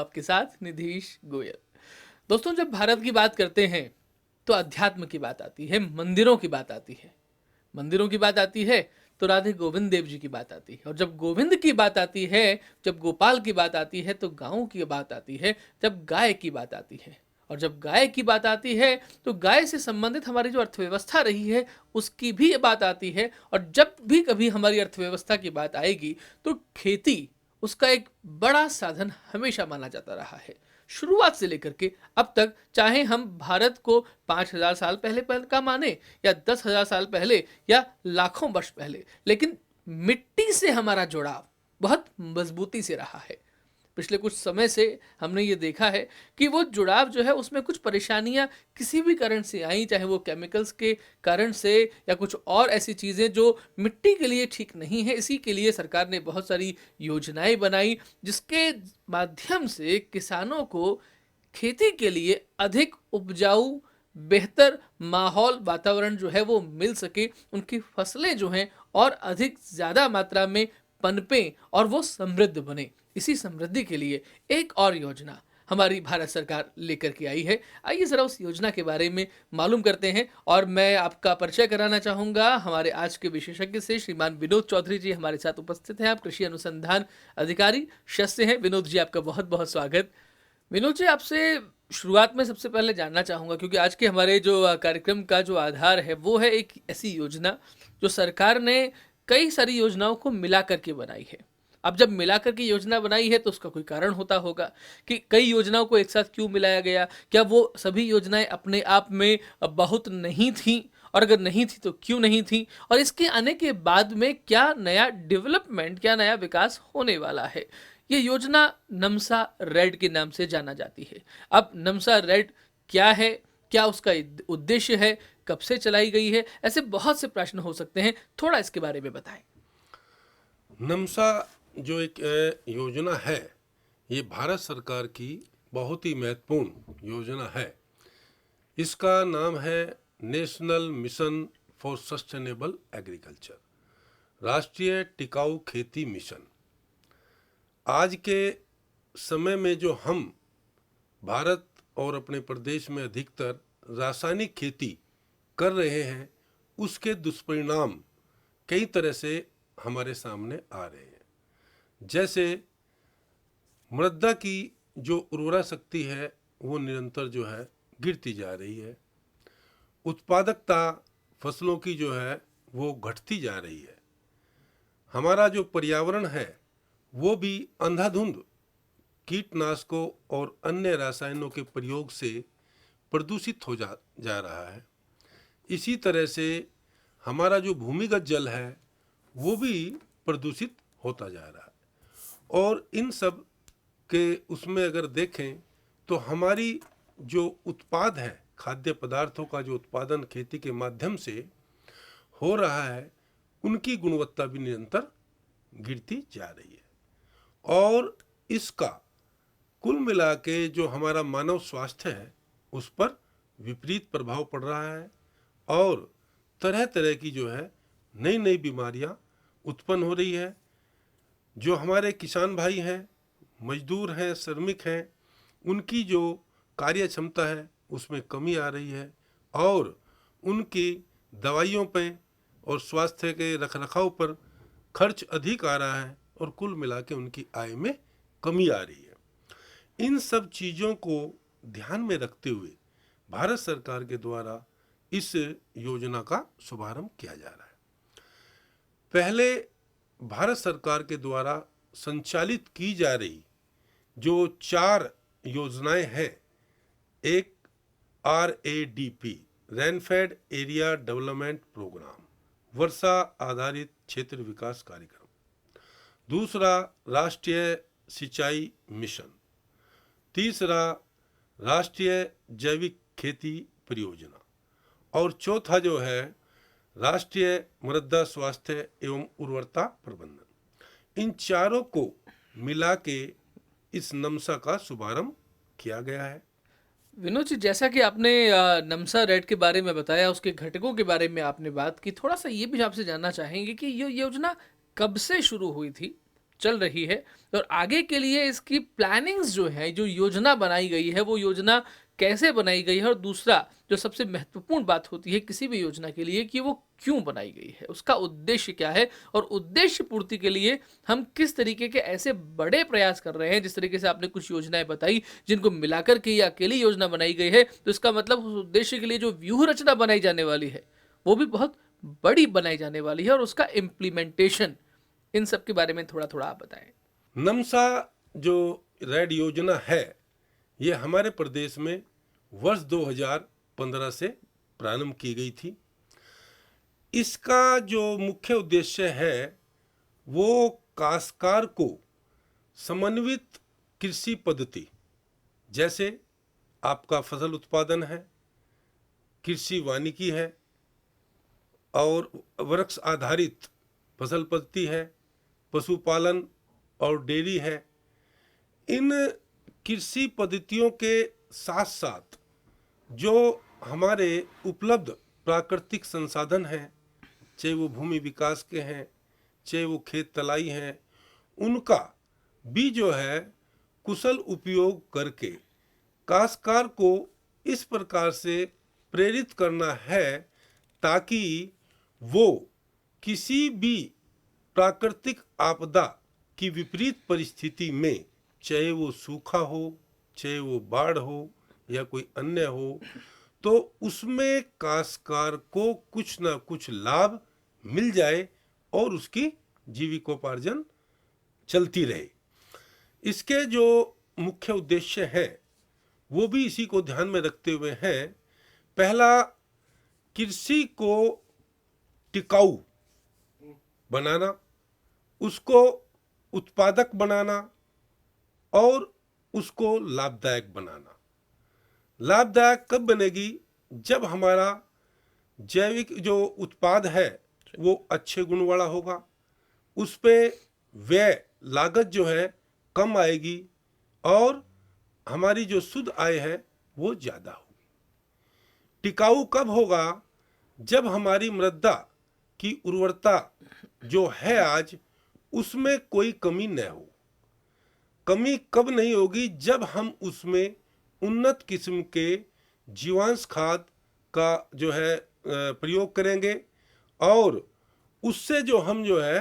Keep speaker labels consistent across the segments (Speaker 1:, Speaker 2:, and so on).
Speaker 1: आपके साथ निधीश गोयल। दोस्तों, जब भारत की बात करते हैं तो अध्यात्म की बात आती है, मंदिरों की बात आती है। मंदिरों की बात आती है तो राधे गोविंद देव जी की बात आती है, और जब गोविंद की बात आती है, जब गोपाल की बात आती है, तो गाँव की बात आती है, जब गाय की बात आती है। और जब गाय की बात आती है तो गाय से संबंधित हमारी जो अर्थव्यवस्था रही है उसकी भी बात आती है। और जब भी कभी हमारी अर्थव्यवस्था की बात आएगी तो खेती उसका एक बड़ा साधन हमेशा माना जाता रहा है, शुरुआत से लेकर के अब तक। चाहे हम भारत को 5,000 साल पहले पहले का माने, या 10,000 साल पहले, या लाखों वर्ष पहले, लेकिन मिट्टी से हमारा जुड़ाव बहुत मजबूती से रहा है। पिछले कुछ समय से हमने ये देखा है कि वो जुड़ाव जो है उसमें कुछ परेशानियां किसी भी कारण से आई, चाहे वो केमिकल्स के कारण से या कुछ और ऐसी चीज़ें जो मिट्टी के लिए ठीक नहीं है। इसी के लिए सरकार ने बहुत सारी योजनाएं बनाई जिसके माध्यम से किसानों को खेती के लिए अधिक उपजाऊ, बेहतर माहौल, वातावरण जो है वो मिल सके, उनकी फसलें जो हैं और अधिक ज़्यादा मात्रा में पनपें और वो समृद्ध बने। इसी समृद्धि के लिए एक और योजना हमारी भारत सरकार लेकर के आई है। आइए ज़रा उस योजना के बारे में मालूम करते हैं, और मैं आपका परिचय कराना चाहूँगा हमारे आज के विशेषज्ञ से। श्रीमान विनोद चौधरी जी हमारे साथ उपस्थित हैं। आप कृषि अनुसंधान अधिकारी शस्य हैं। विनोद जी, आपका बहुत बहुत स्वागत। विनोद जी, आपसे शुरुआत में सबसे पहले जानना चाहूँगा, क्योंकि आज के हमारे जो कार्यक्रम का जो आधार है वो है एक ऐसी योजना जो सरकार ने कई सारी योजनाओं को मिला करके बनाई है। अब जब मिला करके योजना बनाई है तो उसका कोई कारण होता होगा कि कई योजनाओं को एक साथ क्यों मिलाया गया। क्या वो सभी योजनाएं अपने आप में बहुत नहीं थीं, और अगर नहीं थी तो क्यों नहीं थी, और इसके आने के बाद में क्या नया डेवलपमेंट, क्या नया विकास होने वाला है। ये योजना नमसा रेड के नाम से जाना जाती है। अब नमसा रेड क्या है, क्या उसका उद्देश्य है, कब से चलाई गई है, ऐसे बहुत से प्रश्न हो सकते हैं। थोड़ा इसके बारे में बताएं।
Speaker 2: नमसा जो एक योजना है, ये भारत सरकार की बहुत ही महत्वपूर्ण योजना है। इसका नाम है national mission for sustainable agriculture, राष्ट्रीय टिकाऊ खेती मिशन। आज के समय में जो हम भारत और अपने प्रदेश में अधिकतर रासायनिक खेती कर रहे हैं, उसके दुष्परिणाम कई तरह से हमारे सामने आ रहे हैं। जैसे मृदा की जो उर्वरा शक्ति है वो निरंतर जो है गिरती जा रही है। उत्पादकता फसलों की जो है वो घटती जा रही है। हमारा जो पर्यावरण है वो भी अंधाधुंध कीटनाशकों और अन्य रसायनों के प्रयोग से प्रदूषित हो जा रहा है। इसी तरह से हमारा जो भूमिगत जल है वो भी प्रदूषित होता जा रहा है। और इन सब के उसमें अगर देखें तो हमारी जो उत्पाद है, खाद्य पदार्थों का जो उत्पादन खेती के माध्यम से हो रहा है, उनकी गुणवत्ता भी निरंतर गिरती जा रही है। और इसका कुल मिला के जो हमारा मानव स्वास्थ्य है उस पर विपरीत प्रभाव पड़ रहा है, और तरह तरह की जो है नई नई बीमारियां उत्पन्न हो रही है। जो हमारे किसान भाई हैं, मजदूर हैं, श्रमिक हैं, उनकी जो कार्य क्षमता है उसमें कमी आ रही है, और उनकी दवाइयों पे और स्वास्थ्य के रखरखाव पर खर्च अधिक आ रहा है, और कुल मिला के उनकी आय में कमी आ रही है। इन सब चीज़ों को ध्यान में रखते हुए भारत सरकार के द्वारा इस योजना का शुभारंभ किया जा रहा है। पहले भारत सरकार के द्वारा संचालित की जा रही जो 4 योजनाएं हैं, एक RADP, rainfed area development programme, वर्षा आधारित क्षेत्र विकास कार्यक्रम। दूसरा राष्ट्रीय सिंचाई मिशन। तीसरा राष्ट्रीय जैविक खेती परियोजना। और चौथा जो है राष्ट्रीय मृदा स्वास्थ्य एवं उर्वरता प्रबंधन। इन चारों को मिला के इस नमसा का शुभारंभ किया गया है।
Speaker 1: विनोद जी, जैसा कि आपने नमसा रेड के बारे में बताया, उसके घटकों के बारे में आपने बात की, थोड़ा सा ये भी आपसे जानना चाहेंगे कि ये योजना कब से शुरू हुई थी चल रही है, और आगे के लिए इसकी प्लानिंग्स जो है, जो योजना बनाई गई है, वो योजना कैसे बनाई गई है, और दूसरा जो सबसे महत्वपूर्ण बात होती है किसी भी योजना के लिए कि वो क्यों बनाई गई है, उसका उद्देश्य क्या है, और उद्देश्य पूर्ति के लिए हम किस तरीके के ऐसे बड़े प्रयास कर रहे हैं। जिस तरीके से आपने कुछ योजनाएं बताई जिनको मिलाकर के ये अकेली योजना बनाई गई है, तो इसका मतलब उस उद्देश्य के लिए जो व्यूह रचना बनाई जाने वाली है वो भी बहुत बड़ी बनाई जाने वाली है, और उसका इम्प्लीमेंटेशन, इन सब के बारे में थोड़ा थोड़ा आप बताएं।
Speaker 2: नमसा जो रेड योजना है, ये हमारे प्रदेश में वर्ष 2015 से प्रारंभ की गई थी। इसका जो मुख्य उद्देश्य है वो काश्तकार को समन्वित कृषि पद्धति, जैसे आपका फसल उत्पादन है, कृषि वानिकी है और वृक्ष आधारित फसल पद्धति है, पशुपालन और डेयरी है, इन कृषि पद्धतियों के साथ साथ जो हमारे उपलब्ध प्राकृतिक संसाधन हैं, चाहे वो भूमि विकास के हैं, चाहे वो खेत तलाई हैं, उनका भी जो है कुशल उपयोग करके काश्तकार को इस प्रकार से प्रेरित करना है ताकि वो किसी भी प्राकृतिक आपदा की विपरीत परिस्थिति में, चाहे वो सूखा हो, चाहे वो बाढ़ हो या कोई अन्य हो, तो उसमें काश्तकार को कुछ ना कुछ लाभ मिल जाए और उसकी जीविकोपार्जन चलती रहे। इसके जो मुख्य उद्देश्य हैं वो भी इसी को ध्यान में रखते हुए हैं। पहला, कृषि को टिकाऊ बनाना, उसको उत्पादक बनाना और उसको लाभदायक बनाना। लाभदायक कब बनेगी? जब हमारा जैविक जो उत्पाद है वो अच्छे गुण वाला होगा, उस पे व्यय लागत जो है कम आएगी और हमारी जो शुद्ध आय है वो ज़्यादा होगी। टिकाऊ कब होगा? जब हमारी मृदा की उर्वरता जो है आज, उसमें कोई कमी न हो। कमी कब नहीं होगी? जब हम उसमें उन्नत किस्म के जीवांश खाद का जो है प्रयोग करेंगे और उससे जो हम जो है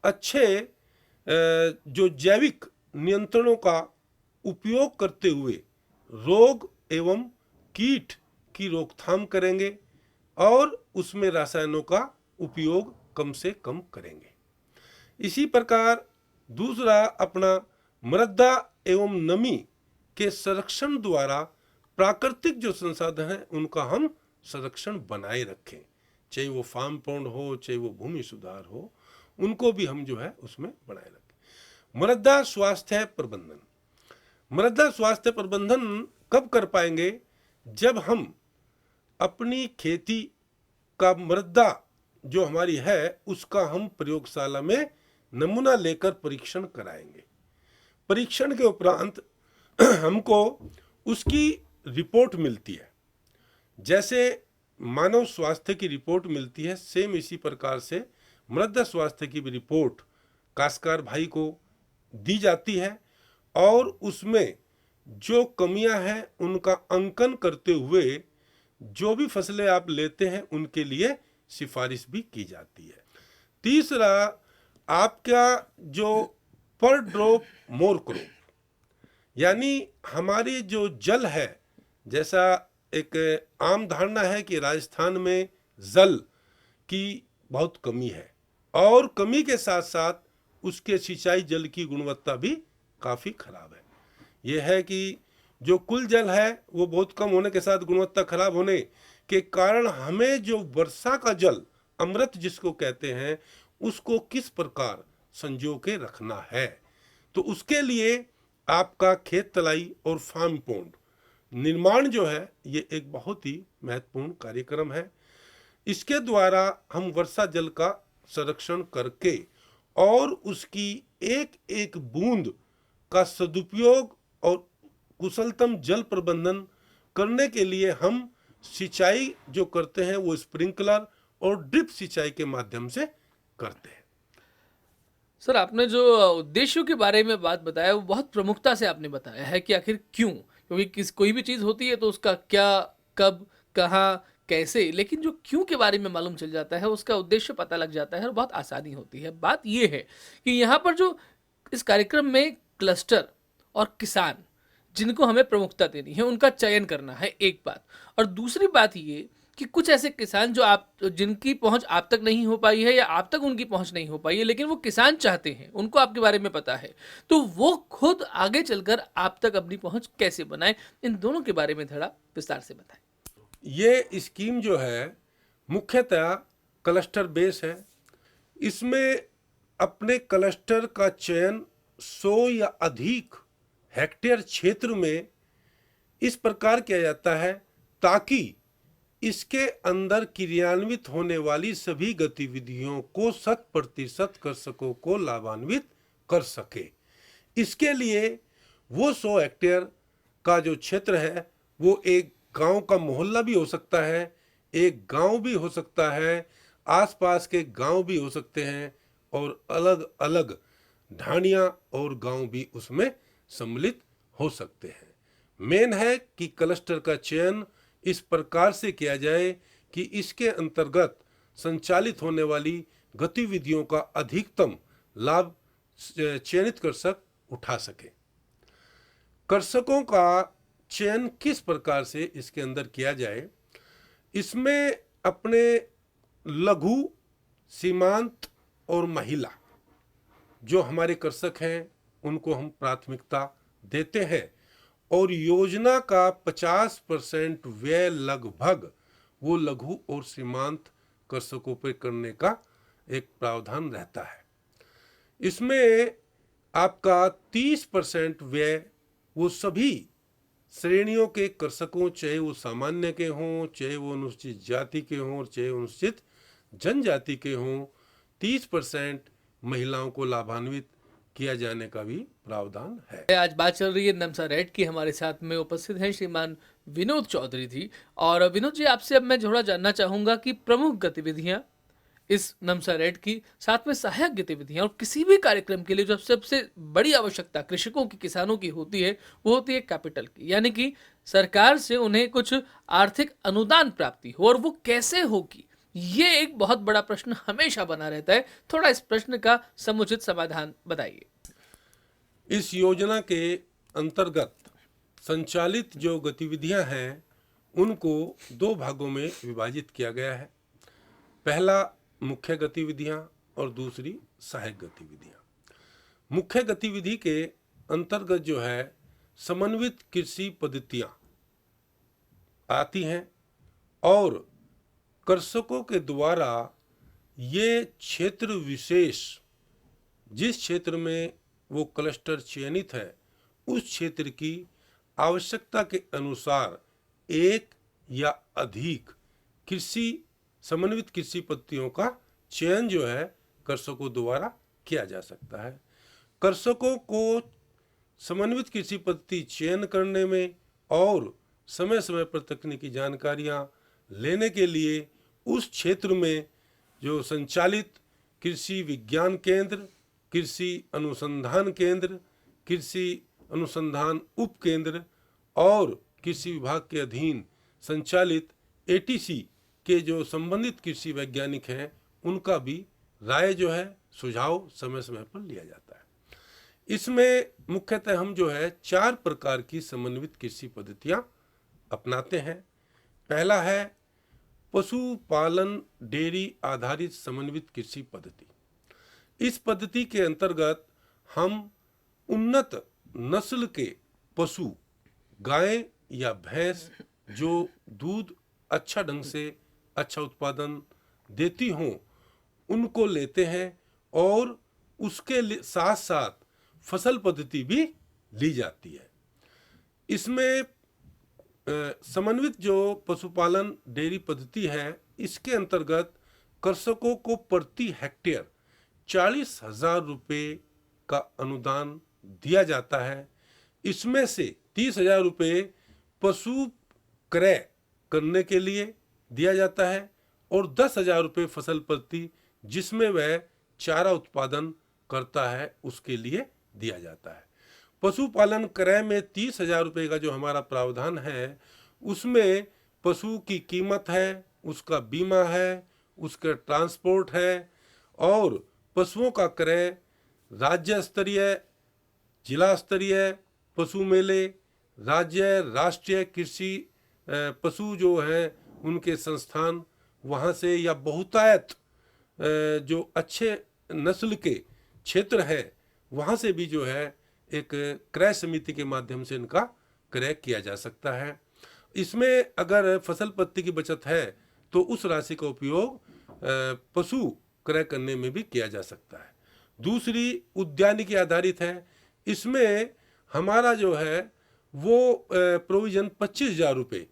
Speaker 2: अच्छे जो जैविक नियंत्रणों का उपयोग करते हुए रोग एवं कीट की रोकथाम करेंगे और उसमें रसायनों का उपयोग कम से कम करेंगे। इसी प्रकार दूसरा, अपना मृदा एवं नमी के संरक्षण द्वारा प्राकृतिक जो संसाधन हैं उनका हम संरक्षण बनाए रखें, चाहे वो फार्म पॉन्ड हो, चाहे वो भूमि सुधार हो, उनको भी हम जो है उसमें बनाए रखें। मृदा स्वास्थ्य प्रबंधन। मृदा स्वास्थ्य प्रबंधन कब कर पाएंगे? जब हम अपनी खेती का मृदा जो हमारी है उसका हम प्रयोगशाला में नमूना लेकर परीक्षण कराएंगे। परीक्षण के उपरांत हमको उसकी रिपोर्ट मिलती है। जैसे मानव स्वास्थ्य की रिपोर्ट मिलती है, सेम इसी प्रकार से मृदा स्वास्थ्य की भी रिपोर्ट काश्तकार भाई को दी जाती है और उसमें जो कमियां हैं उनका अंकन करते हुए जो भी फसलें आप लेते हैं उनके लिए सिफारिश भी की जाती है। तीसरा, आपका जो पर ड्रॉप मोर क्रॉप, यानी हमारी जो जल है, जैसा एक आम धारणा है कि राजस्थान में जल की बहुत कमी है और कमी के साथ साथ उसके सिंचाई जल की गुणवत्ता भी काफ़ी खराब है। यह है कि जो कुल जल है वो बहुत कम होने के साथ गुणवत्ता खराब होने के कारण हमें जो वर्षा का जल, अमृत जिसको कहते हैं, उसको किस प्रकार संजो के रखना है, तो उसके लिए आपका खेत तलाई और फार्म पॉन्ड निर्माण जो है ये एक बहुत ही महत्वपूर्ण कार्यक्रम है। इसके द्वारा हम वर्षा जल का संरक्षण करके और उसकी एक एक बूंद का सदुपयोग और कुशलतम जल प्रबंधन करने के लिए हम सिंचाई जो करते हैं वो स्प्रिंकलर और ड्रिप सिंचाई के माध्यम से करते हैं।
Speaker 1: सर, आपने जो उद्देश्यों के बारे में बात बताया वो बहुत प्रमुखता से आपने बताया है कि आखिर क्यों, क्योंकि कोई भी चीज़ होती है तो उसका क्या, कब, कहाँ, कैसे, लेकिन जो क्यों के बारे में मालूम चल जाता है उसका उद्देश्य पता लग जाता है और बहुत आसानी होती है। बात ये है कि यहाँ पर जो इस कार्यक्रम में क्लस्टर और किसान जिनको हमें प्रमुखता देनी है उनका चयन करना है, एक बात। और दूसरी बात ये कि कुछ ऐसे किसान जो आप जिनकी पहुंच आप तक नहीं हो पाई है या आप तक उनकी पहुंच नहीं हो पाई है, लेकिन वो किसान चाहते हैं, उनको आपके बारे में पता है, तो वो खुद आगे चलकर आप तक अपनी पहुंच कैसे बनाए, इन दोनों के बारे में थोड़ा विस्तार से बताएं।
Speaker 2: ये स्कीम जो है मुख्यतः क्लस्टर बेस है। इसमें अपने क्लस्टर का चयन 100 या अधिक हेक्टेयर क्षेत्र में इस प्रकार किया जाता है ताकि इसके अंदर क्रियान्वित होने वाली सभी गतिविधियों को 100% कृषकों को लाभान्वित कर सके। इसके लिए वो 100 हेक्टेयर का जो क्षेत्र है वो एक गांव का मोहल्ला भी हो सकता है, एक गांव भी हो सकता है, आसपास के गांव भी हो सकते हैं और अलग अलग ढाणियां और गांव भी उसमें सम्मिलित हो सकते हैं। मेन है कि क्लस्टर का चयन इस प्रकार से किया जाए कि इसके अंतर्गत संचालित होने वाली गतिविधियों का अधिकतम लाभ चयनित कृषक उठा सके। कृषकों का चयन किस प्रकार से इसके अंदर किया जाए, इसमें अपने लघु, सीमांत और महिला जो हमारे कृषक हैं उनको हम प्राथमिकता देते हैं और योजना का 50% व्यय लगभग वो लघु और सीमांत कृषकों पर करने का एक प्रावधान रहता है। इसमें आपका 30% व्यय वो सभी श्रेणियों के कृषकों, चाहे वो सामान्य के हों, चाहे वो अनुसूचित जाति के हों और चाहे अनुसूचित जनजाति के हों, 30% महिलाओं को लाभान्वित किया जाने का भी प्रावधान है।
Speaker 1: आज बात चल रही है नमसा रेड की। हमारे साथ में उपस्थित हैं श्रीमान विनोद चौधरी जी। और विनोद जी, आपसे अब मैं थोड़ा जानना चाहूंगा कि प्रमुख गतिविधियां इस नमसा रेड की, साथ में सहायक गतिविधियां, और किसी भी कार्यक्रम के लिए जो सबसे बड़ी आवश्यकता कृषकों की, किसानों की होती है वो होती है कैपिटल की, यानी कि सरकार से उन्हें कुछ आर्थिक अनुदान प्राप्ति हो, और वो कैसे होगी ये एक बहुत बड़ा प्रश्न हमेशा बना रहता है। थोड़ा इस प्रश्न का समुचित समाधान बताइए।
Speaker 2: इस योजना के अंतर्गत संचालित जो गतिविधियां हैं उनको 2 भागों में विभाजित किया गया है। पहला मुख्य गतिविधियां और दूसरी सहायक गतिविधियां। मुख्य गतिविधि के अंतर्गत जो है समन्वित कृषि पद्धतियां आती हैं और कृषकों के द्वारा ये क्षेत्र विशेष, जिस क्षेत्र में वो क्लस्टर चयनित है उस क्षेत्र की आवश्यकता के अनुसार एक या अधिक कृषि समन्वित कृषि पद्धतियों का चयन जो है कृषकों द्वारा किया जा सकता है। कृषकों को समन्वित कृषि पद्धति चयन करने में और समय समय पर तकनीकी जानकारियां लेने के लिए उस क्षेत्र में जो संचालित कृषि विज्ञान केंद्र, कृषि अनुसंधान केंद्र, कृषि अनुसंधान उप केंद्र और कृषि विभाग के अधीन संचालित एटीसी के जो संबंधित कृषि वैज्ञानिक हैं उनका भी राय जो है, सुझाव समय समय पर लिया जाता है। इसमें मुख्यतः हम जो है 4 प्रकार की समन्वित कृषि पद्धतियां अपनाते हैं। पहला है पशुपालन डेयरी आधारित समन्वित कृषि पद्धति। इस पद्धति के अंतर्गत हम उन्नत नस्ल के पशु, गाय या भैंस जो दूध अच्छा ढंग से अच्छा उत्पादन देती हों उनको लेते हैं और उसके साथ साथ फसल पद्धति भी ली जाती है। इसमें समन्वित जो पशुपालन डेयरी पद्धति है इसके अंतर्गत कृषकों को प्रति हेक्टेयर 40,000 रुपये का अनुदान दिया जाता है। इसमें से 30,000 रुपये पशु क्रय करने के लिए दिया जाता है और 10,000 रुपये फसल प्रति, जिसमें वह चारा उत्पादन करता है उसके लिए दिया जाता है। पशुपालन क्रय में 30,000 रुपये का जो हमारा प्रावधान है, उसमें पशु की कीमत है, उसका बीमा है, उसका ट्रांसपोर्ट है और पशुओं का क्रय राज्य स्तरीय, जिला स्तरीय पशु मेले, राज्य राष्ट्रीय कृषि पशु जो हैं उनके संस्थान वहाँ से, या बहुतायत जो अच्छे नस्ल के क्षेत्र है वहाँ से भी जो है एक क्रय समिति के माध्यम से इनका क्रय किया जा सकता है। इसमें अगर फसल पत्ती की बचत है तो उस राशि का उपयोग पशु क्रय करने में भी किया जा सकता है। दूसरी उद्यानिकी आधारित है, इसमें हमारा जो है वो प्रोविजन 25,000 रुपये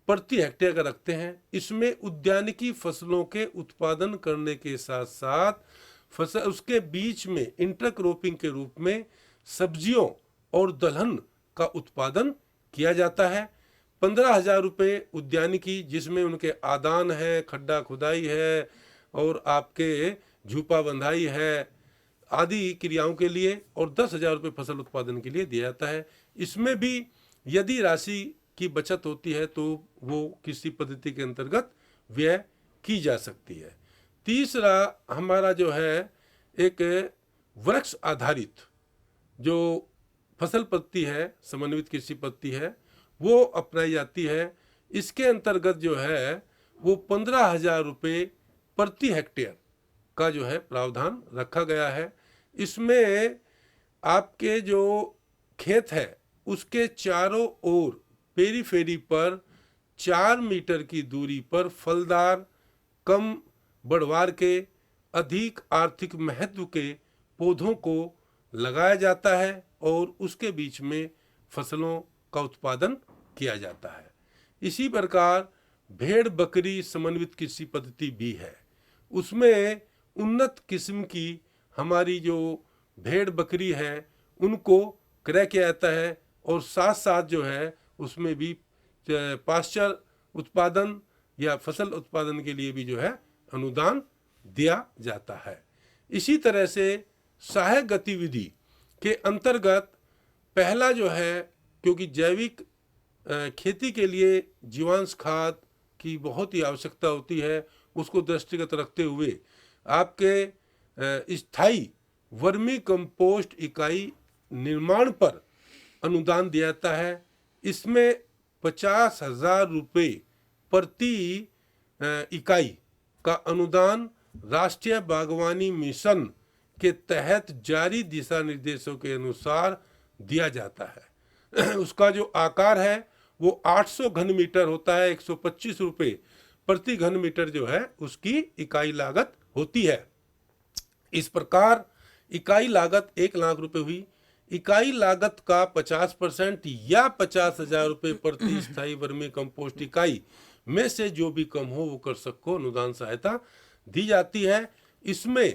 Speaker 2: प्रति हेक्टेयर का रखते हैं। इसमें उद्यानिकी फसलों के उत्पादन करने के साथ साथ फसल उसके बीच में इंटरक्रॉपिंग के रूप में सब्जियों और दलहन का उत्पादन किया जाता है। 15,000 रुपये उद्यानिकी, जिसमें उनके आदान है, खड्डा खुदाई है और आपके झूपा बंधाई है आदि क्रियाओं के लिए, और 10,000 रुपये फसल उत्पादन के लिए दिया जाता है। इसमें भी यदि राशि की बचत होती है तो वो कृषि पद्धति के अंतर्गत व्यय की जा सकती है। तीसरा हमारा जो है एक वृक्ष आधारित जो फसल पद्धति है, समन्वित कृषि पद्धति है, वो अपनाई जाती है। इसके अंतर्गत जो है वो 15,000 रुपये प्रति हेक्टेयर का जो है प्रावधान रखा गया है। इसमें आपके जो खेत है उसके चारों ओर पेरीफेरी पर 4 मीटर की दूरी पर फलदार, कम बढ़वार के, अधिक आर्थिक महत्व के पौधों को लगाया जाता है और उसके बीच में फसलों का उत्पादन किया जाता है। इसी प्रकार भेड़ बकरी समन्वित कृषि पद्धति भी है, उसमें उन्नत किस्म की हमारी जो भेड़ बकरी है उनको क्रय किया जाता है और साथ साथ जो है उसमें भी पाश्चर उत्पादन या फसल उत्पादन के लिए भी जो है अनुदान दिया जाता है। इसी तरह से सहायक गतिविधि के अंतर्गत पहला जो है, क्योंकि जैविक खेती के लिए जीवांश खाद की बहुत ही आवश्यकता होती है, उसको दृष्टिगत रखते हुए आपके स्थायी वर्मी कंपोस्ट इकाई निर्माण पर अनुदान दिया जाता है। इसमें 50,000 रुपये प्रति इकाई का अनुदान राष्ट्रीय बागवानी मिशन के तहत जारी दिशा निर्देशों के अनुसार दिया जाता है। उसका जो आकार है वो 800 घन मीटर होता है। 125 रुपये प्रति घन मीटर जो है उसकी इकाई लागत होती है। इस प्रकार इकाई लागत 1 लाख रुपए हुई। इकाई लागत का 50% या 50,000 रुपये प्रति स्थायी वर्मी कंपोस्ट इकाई में से जो भी कम हो वो कृषक को अनुदान सहायता दी जाती है। इसमें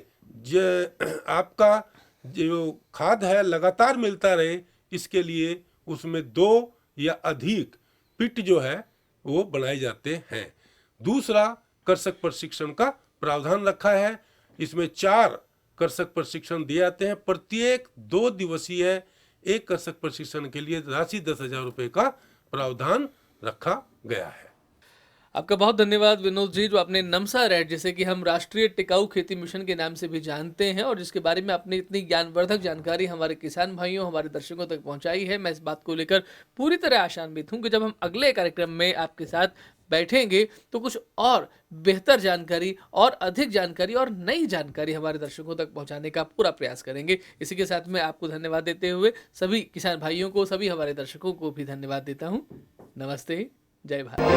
Speaker 2: आपका जो खाद है लगातार मिलता रहे, इसके लिए उसमें 2 या अधिक पिट जो है वो बनाए जाते हैं। दूसरा कृषक प्रशिक्षण का प्रावधान रखा है। इसमें 4 कृषक प्रशिक्षण दिए जाते हैं। प्रत्येक 2 दिवसीय एक कृषक प्रशिक्षण के लिए राशि 10,000 रुपये का प्रावधान रखा गया है।
Speaker 1: आपका बहुत धन्यवाद विनोद जी, जो आपने नमसा रेड, जिसे कि हम राष्ट्रीय टिकाऊ खेती मिशन के नाम से भी जानते हैं, और जिसके बारे में आपने इतनी ज्ञानवर्धक जानकारी हमारे किसान भाइयों, हमारे दर्शकों तक पहुंचाई है। मैं इस बात को लेकर पूरी तरह आशान्वित हूं कि जब हम अगले कार्यक्रम में आपके साथ बैठेंगे तो कुछ और बेहतर जानकारी और अधिक जानकारी और नई जानकारी हमारे दर्शकों तक पहुंचाने का पूरा प्रयास करेंगे। इसी के साथ मैं आपको धन्यवाद देते हुए सभी किसान भाइयों को, सभी हमारे दर्शकों को भी धन्यवाद देता हूं। नमस्ते, जय भारत।